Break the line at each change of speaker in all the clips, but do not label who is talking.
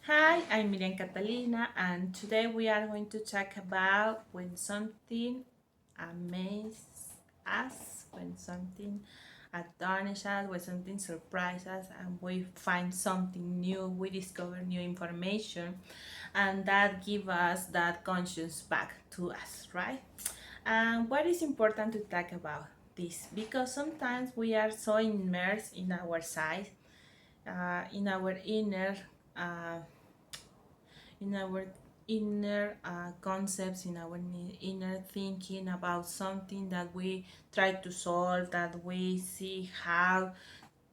Hi, I'm Miriam Catalina, and today we are going to talk about when something amazes us, when something astonishes us, when something surprises us, and we find something new, we discover new information, and that give us that conscience back to us, right? And what is important to talk about this? Because sometimes we are so immersed in our side, in our uh, our inner concepts, in our inner thinking about something that we try to solve, that we see how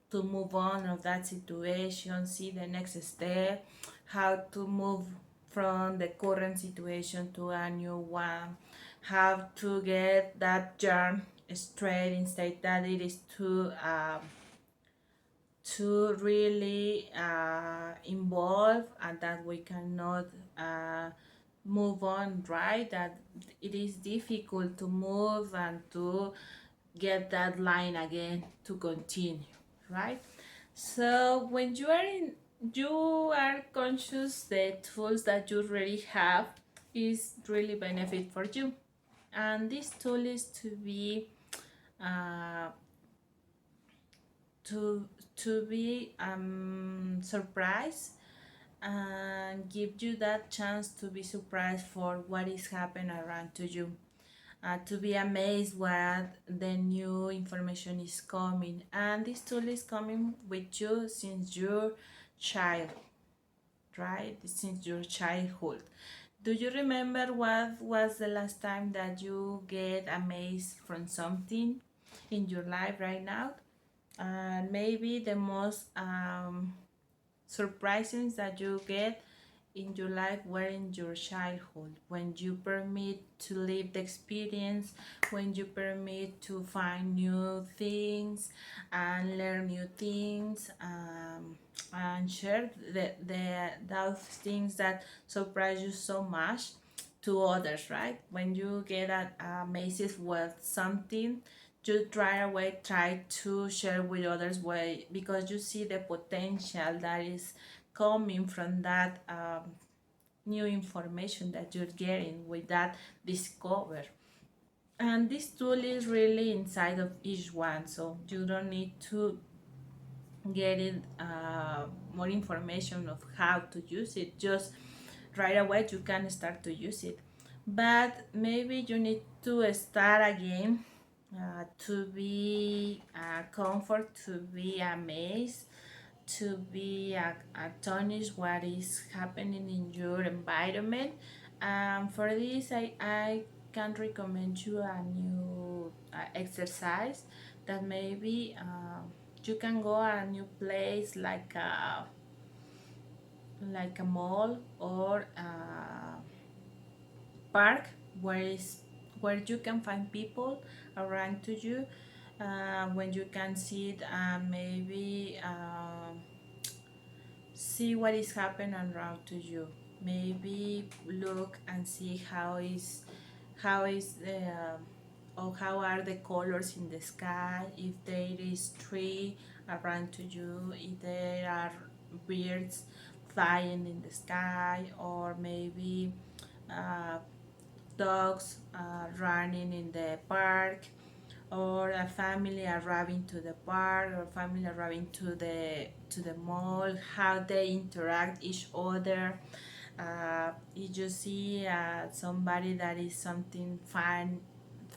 to move on of that situation, see the next step, how to move from the current situation to a new one, how to get that germ straight instead that it is too really involved and that we cannot uh, move on, right? That it is difficult to move and to get that line again to continue, right? So when you are conscious, the tools that you already have is really benefit for you, and this tool is to be uh, to be surprised and give you that chance to be surprised for what is happening around to you, to be amazed what the new information is coming, and this tool is coming with you since your child, right? Since your childhood. Do you remember what was the last time that you get amazed from something in your life right now? And maybe the most surprises that you get in your life were in your childhood, when you permit to live the experience, when you permit to find new things and learn new things, and share those things that surprise you so much to others, right? When you get amazed with something, you try to share with others way, because you see the potential that is coming from that new information that you're getting with that discover. And this tool is really inside of each one, so you don't need to get it more information of how to use it. Just right away you can start to use it, but maybe you need to start again, to be comfort, to be amazed, to be astonished what is happening in your environment. For this, I can recommend you a new exercise that maybe you can go a new place like a mall or a park where you can find people around to you, when you can sit and maybe see what is happening around to you. Maybe look and see how is the or how are the colors in the sky, if there is tree around to you, if there are birds flying in the sky, or maybe uh, dogs running in the park, or a family arriving to the park, or family arriving to the mall, how they interact each other. If you see somebody that is something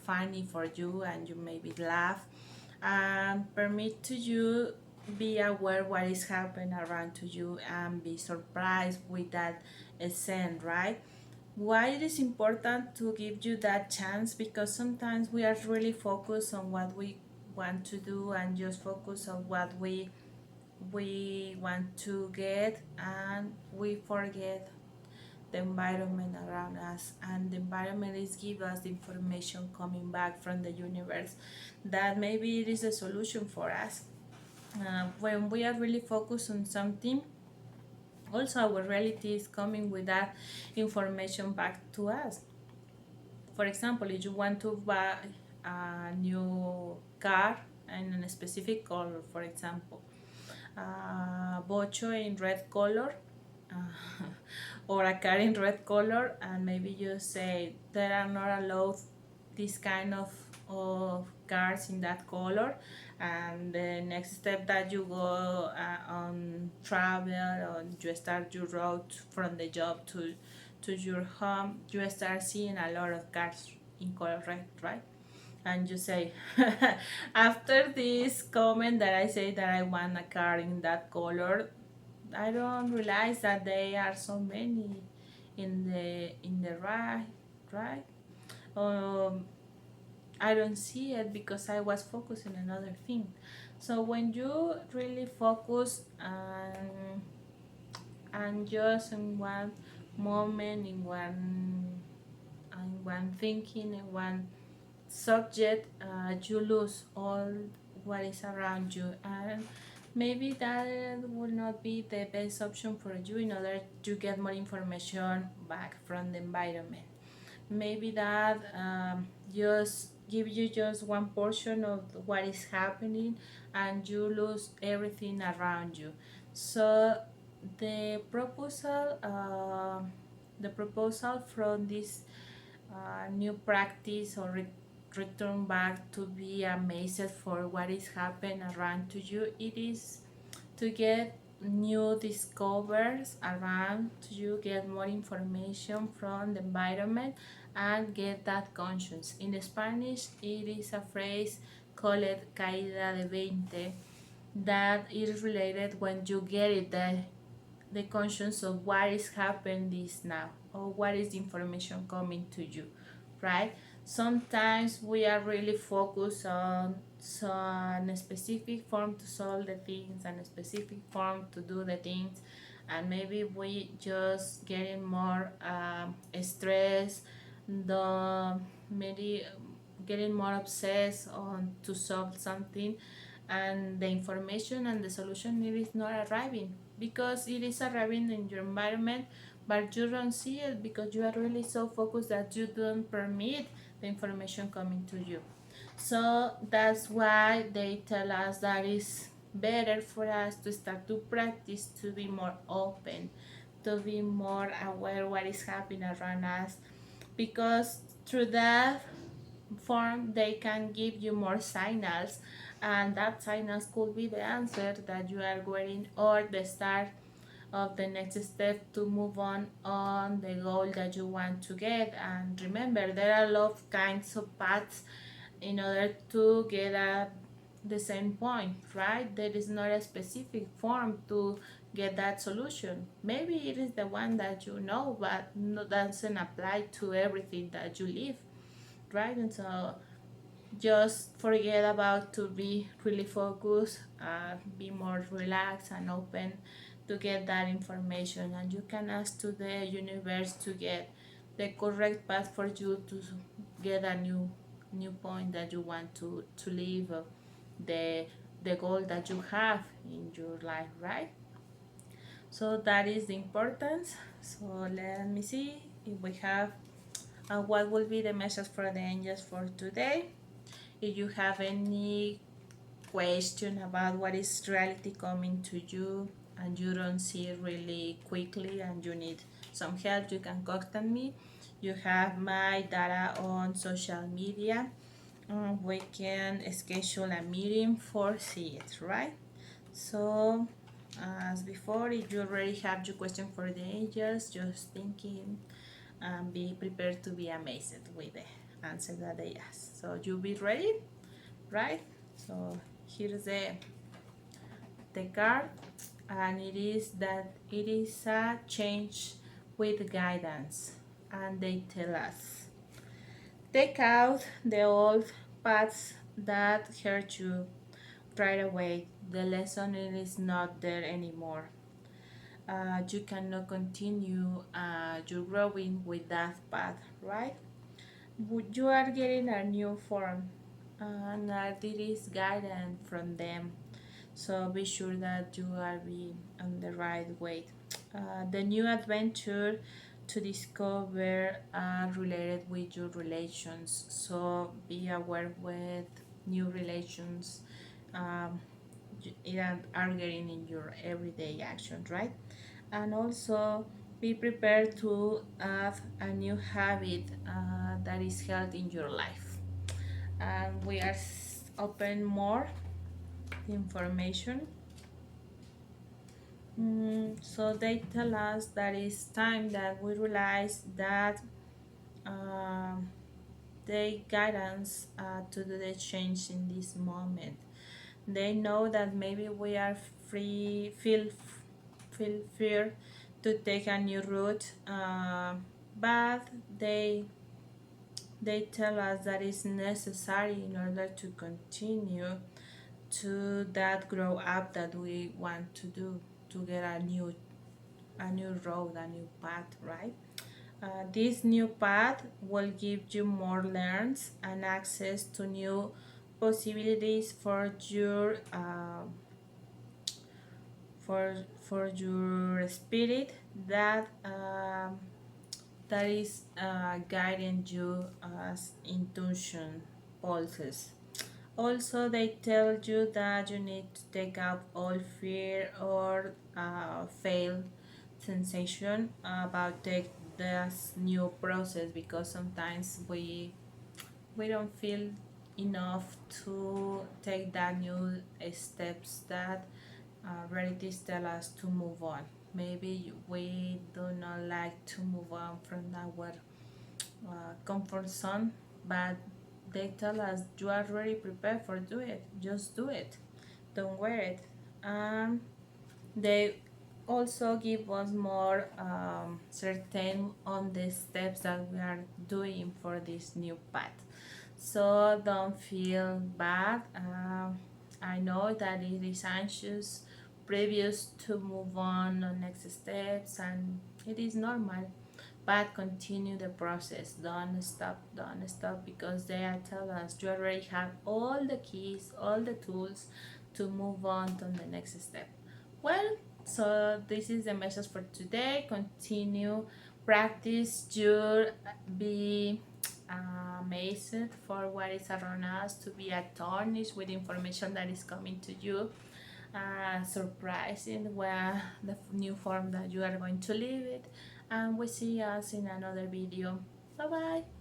funny for you, and you maybe laugh, permit to you be aware what is happening around to you and be surprised with that scene, right? Why it is important to give you that chance? Because sometimes we are really focused on what we want to do, and just focus on what we want to get, and we forget the environment around us, and the environment is give us the information coming back from the universe that maybe it is a solution for us. When we are really focused on something, also our reality is coming with that information back to us. For example, if you want to buy a new car in a specific color, for example, bocho in red color, or a car in red color, and maybe you say there are not allowed this kind of cars in that color, and the next step that you go on travel, or you start your road from the job to your home, you start seeing a lot of cars in color red, right? And you say, after this comment that I say that I want a car in that color, I don't realize that there are so many in the right. Um, I don't see it because I was focusing on another thing. So when you really focus and just in one moment, in one thinking, in one subject, you lose all what is around you, and maybe that will not be the best option for you in order to get more information back from the environment. Maybe that just give you just one portion of what is happening, and you lose everything around you. So the proposal uh, the proposal from this new practice, or return back to be amazed for what is happening around to you, it is to get new discoveries around you, get more information from the environment, and get that conscience. In Spanish, it is a phrase called caída de 20, that is related when you get it, the conscience of what is happening this now, or what is the information coming to you, right? Sometimes we are really focused on some specific form to solve the things, and a specific form to do the things, and maybe we just getting more stress, the maybe getting more obsessed on to solve something, and the information and the solution, it is not arriving because it is arriving in your environment, but you don't see it because you are really so focused that you don't permit the information coming to you. So that's why they tell us that it's better for us to start to practice, to be more open, to be more aware what is happening around us, because through that form they can give you more signals, and that signals could be the answer that you are waiting, or the start of the next step to move on the goal that you want to get. And remember, there are a lot of kinds of paths in order to get at the same point, right? There is not a specific form to get that solution. Maybe it is the one that you know, but doesn't apply to everything that you live, right? And so just forget about to be really focused, be more relaxed and open to get that information, and you can ask to the universe to get the correct path for you to get a new point that you want to live, the the goal that you have in your life, right? So that is the importance. So let me see if we have what will be the message for the angels for today. If you have any question about what is reality coming to you, and you don't see it really quickly, and you need some help, you can contact me. You have my data on social media. We can schedule a meeting for see it, right? So as before, if you already have your question for the angels, just thinking, and be prepared to be amazed with the answer that they ask. So you be ready, right? So here's the card, and it is that it is a change with guidance, and they tell us, take out the old paths that hurt you right away. The lesson is not there anymore. You cannot continue your growing with that path, right? You are getting a new form, and there is guidance from them. So be sure that you are be on the right way. The new adventure to discover are related with your relations. So be aware with new relations, um, are getting in your everyday actions, right? And also be prepared to add a new habit that is healthy in your life. And we are open more information. So they tell us that it's time that we realize that um, they guide us to do the change in this moment. They know that maybe we are free, feel fear to take a new route, but they tell us that it's necessary in order to continue to that grow up that we want to do, to get a new road, a new path, right? This new path will give you more learns and access to new possibilities for your spirit that that is guiding you as intuition pulses. Also, they tell you that you need to take out all fear or fail sensation about take this new process, because sometimes we don't feel enough to take that new steps that realities tell us to move on. Maybe we do not like to move on from our comfort zone, but they tell us you are already prepared for do it. Just do it. Don't wear it. They also give us more certain on the steps that we are doing for this new path. So don't feel bad. I know that it is anxious previous to move on next steps, and it is normal, but continue the process. Don't stop, because they are telling us you already have all the keys, all the tools to move on to the next step. Well, so this is the message for today. Continue practice your be amazed for what is around us, to be astonished with information that is coming to you, surprising where the new form that you are going to live it. And we see us in another video. Bye bye.